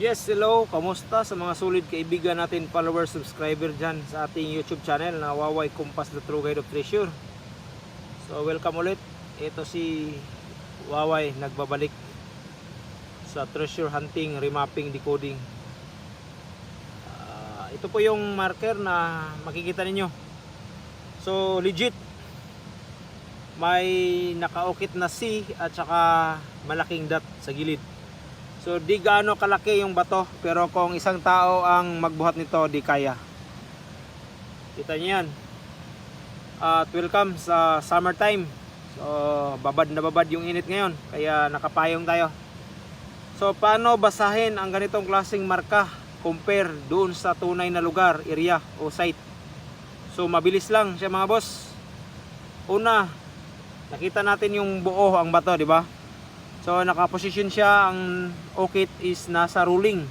Yes, hello, kamusta sa mga solid kaibigan natin, followers, subscriber dyan sa ating YouTube channel na Waway Compass, the True Guide of Treasure. So welcome ulit, ito si Waway nagbabalik sa treasure hunting, remapping, decoding. Ito po yung marker na makikita ninyo. So legit, may nakaukit na C at saka malaking dot sa gilid. So di gaano kalaki yung bato, pero kung isang tao ang magbuhat nito, di kaya. Kita niyo yan. At welcome sa summertime. So babad na babad yung init ngayon, kaya nakapayong tayo. So paano basahin ang ganitong klaseng marka compare doon sa tunay na lugar, area o site? So mabilis lang siya mga boss. Una, nakita natin yung buo ang bato, di ba? So nakaposisyon siya, ang ukit is nasa ruling.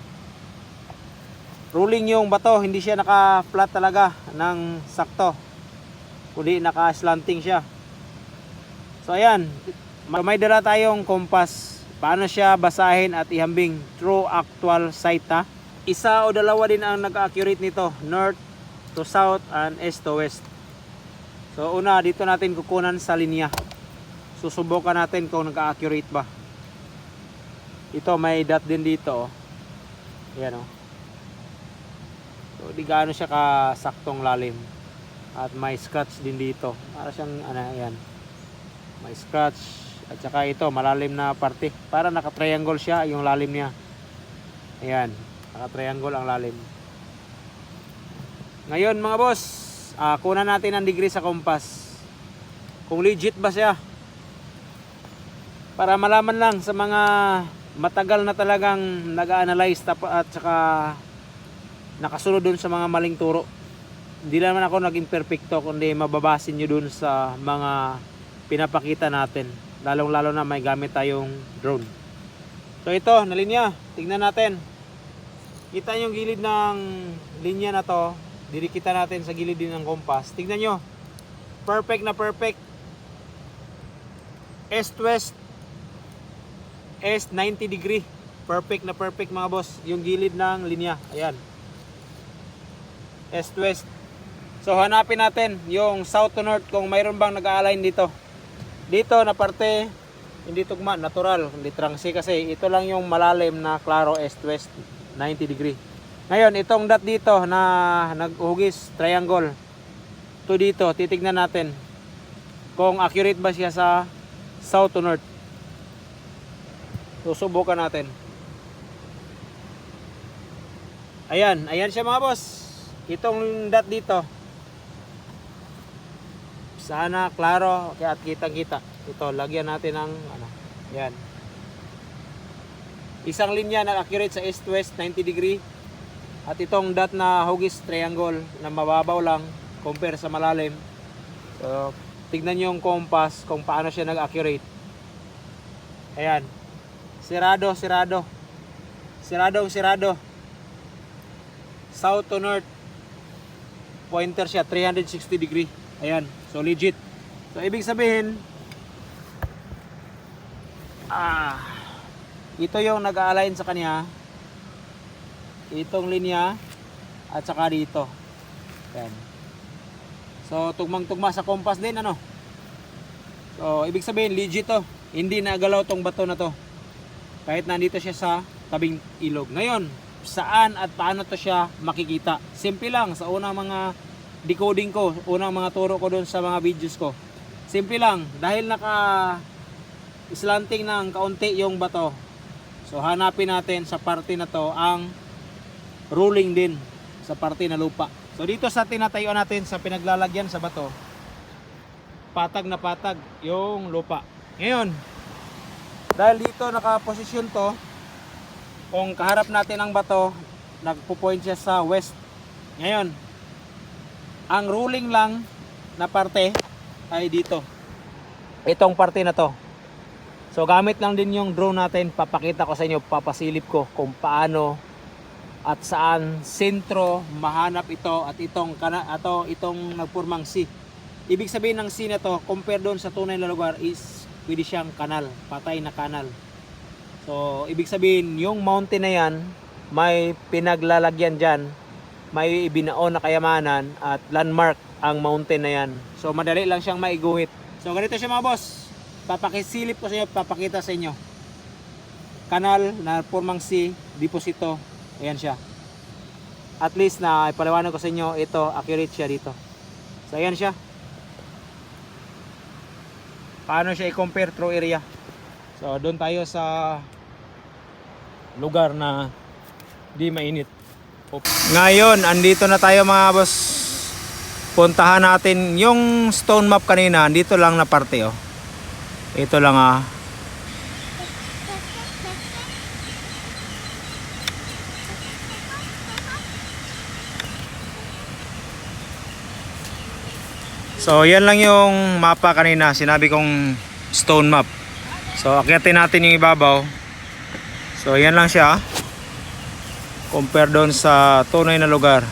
Ruling yung bato, hindi siya naka-flat talaga ng sakto, kundi naka-slanting siya. So ayan, may dala tayong compass. Paano siya basahin at ihambing true actual site ha? Isa o dalawa din ang nag-accurate nito, north to south and east to west. So una, dito natin kukunan sa linya. Susubukan natin kung nag-accurate ba. Ito may dot din dito. Ayan o. So di gaano siya kasaktong lalim. At may scratch din dito. Para siyang ayan. May scratch. At saka ito malalim na parte. Para naka-triangle siya yung lalim niya. Ayan. Naka-triangle ang lalim. Ngayon mga boss, kunan natin ang degree sa compass. Kung legit ba siya. Para malaman lang sa mga matagal na talagang nag-analyze at saka nakasunod dun sa mga maling turo. Hindi naman ako naging perfecto, kundi mababasin nyo dun sa mga pinapakita natin. Lalong lalo na may gamit tayong drone. So ito, na linya. Tingnan natin. Kita yung gilid ng linya na to. Didikita natin sa gilid din ng compass. Tingnan nyo. Perfect na perfect. East-west. East 90 degree. Perfect na perfect mga boss. Yung gilid ng linya. Ayan. East-west. So hanapin natin yung south to north kung mayroon bang nag-align dito. Dito na parte hindi tugma, natural, hindi trangsi kasi ito lang yung malalim na klaro east-west 90 degree. Ngayon itong dot dito na naghugis triangle. To dito titignan natin kung accurate ba siya sa south to north. Susubukan natin. Ayan, ayan siya mga boss. Itong dot dito. Sana klaro at kitang-kita. Ito, lagyan natin ng ano. Ayan. Isang linya na accurate sa east-west 90 degree. At itong dot na hugis triangle na mababaw lang compare sa malalim. So, tignan niyo yung compass kung paano siya nag-accurate. Ayan. Sirado. South to north. Pointer siya, 360 degree. Ayan, so legit. So ibig sabihin, ito yung nag-align sa kanya. Itong linya at saka dito. Ayan. So tugmang-tugma sa compass din ano. So ibig sabihin legit to. Hindi nagalaw tong bato na to. Kahit nandito siya sa tabing ilog. Ngayon, saan at paano to siya makikita? Simple lang, sa unang mga decoding ko, unang mga turo ko doon sa mga videos ko. Simple lang, dahil naka-slanting ng kaunti yung bato. So hanapin natin sa parte na to ang ruling din sa parte na lupa. So dito sa tinatayo natin sa pinaglalagyan sa bato, patag na patag yung lupa. Ngayon, dahil dito nakaposisyon to, kung kaharap natin ang bato, nagpo-point siya sa west. Ngayon, ang ruling lang na parte ay dito. Itong parte na to. So gamit lang din yung drone natin, papakita ko sa inyo, papasilip ko kung paano at saan sentro mahanap ito at itong nagpurmang C. Ibig sabihin ng C na to, compare doon sa tunay na lugar, is pwede siyang kanal, patay na kanal. So ibig sabihin yung mountain na yan may pinaglalagyan dyan, may ibinaon na kayamanan at landmark ang mountain na yan. So madali lang siyang maiguhit. So ganito siya mga boss, papakisilip ko sa inyo, papakita sa inyo. Kanal na Purmang Sea, deposito, ayan siya. At least na ipaliwanag ko sa inyo, ito accurate siya dito. So ayan siya. Paano siya i-compare through area? So doon tayo sa lugar na di mainit. Ngayon, andito na tayo mga boss. Puntahan natin yung stone map kanina, dito lang na parte oh. Ito lang ah. So yan lang yung mapa kanina, sinabi kong stone map. So akyatin natin yung ibabaw. So yan lang siya. Compare doon sa tunay na lugar.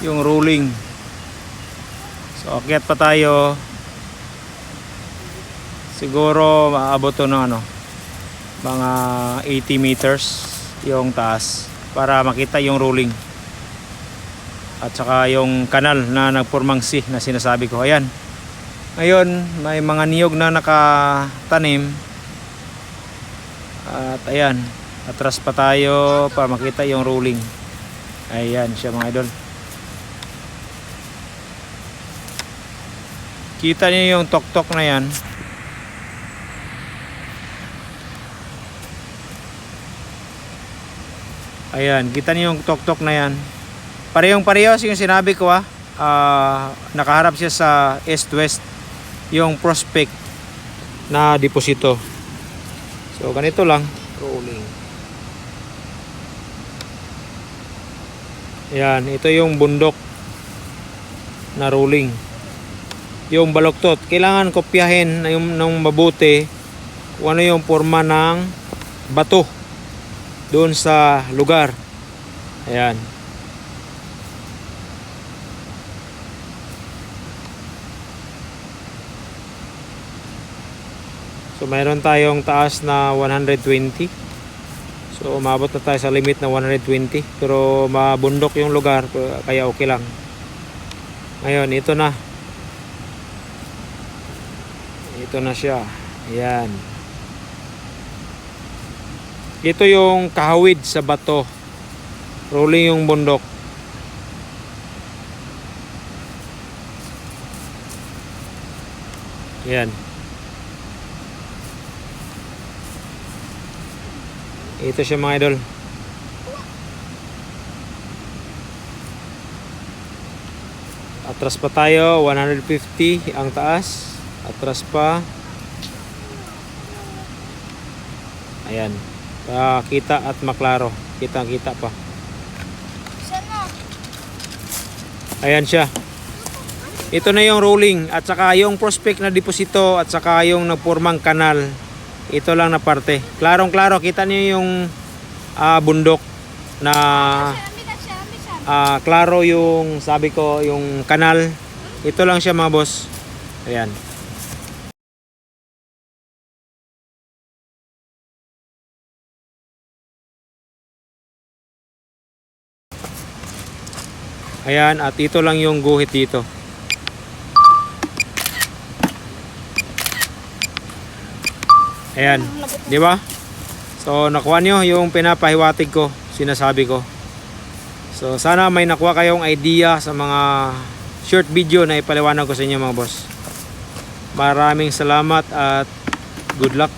Yung ruling. So akyat pa tayo. Siguro maabot to ng ano, mga 80 meters yung taas para makita yung ruling. At saka yung kanal na nagpurmang sea na sinasabi ko. Ayan. Ngayon may mga niyog na nakatanim. At ayan, atras pa tayo para makita yung ruling. Ayan siya mga idol. Kita niyo yung tok-tok na yan. Ayan, kita niyo yung tok-tok na yan. Parehong-parehas yung sinabi ko ah. Nakaharap siya sa east-west yung prospect na deposito. So ganito lang, rolling. Ayan, ito yung bundok na rolling. Yung baluktot, kailangan kopyahin ng mabuti kung ano yung forma ng bato doon sa lugar. Ayan. So mayroon tayong taas na 120. So umabot na tayo sa limit na 120. Pero mabundok yung lugar kaya okay lang. Ngayon ito na. Ito na siya. Ayan. Ito yung kahawid sa bato. Rolling yung bundok. Ayan. Ito siya mga idol. Atras pa tayo, 150 ang taas. Atras pa. Ayan. Kita at maklaro. Kita pa. Ayan siya. Ito na yung rolling at saka yung prospect na deposito at saka yung nagpurmang kanal. Ito lang na parte. Klarong-klaro kita niyo yung bundok na klaro yung sabi ko yung kanal. Ito lang siya mga boss. Ayan. Ayan, at ito lang yung guhit dito. Ayan, di ba? So nakuha nyo yung pinapahiwatig ko, sinasabi ko. So sana may nakuha kayong idea sa mga short video na ipaliwanag ko sa inyo mga boss. Maraming salamat at good luck.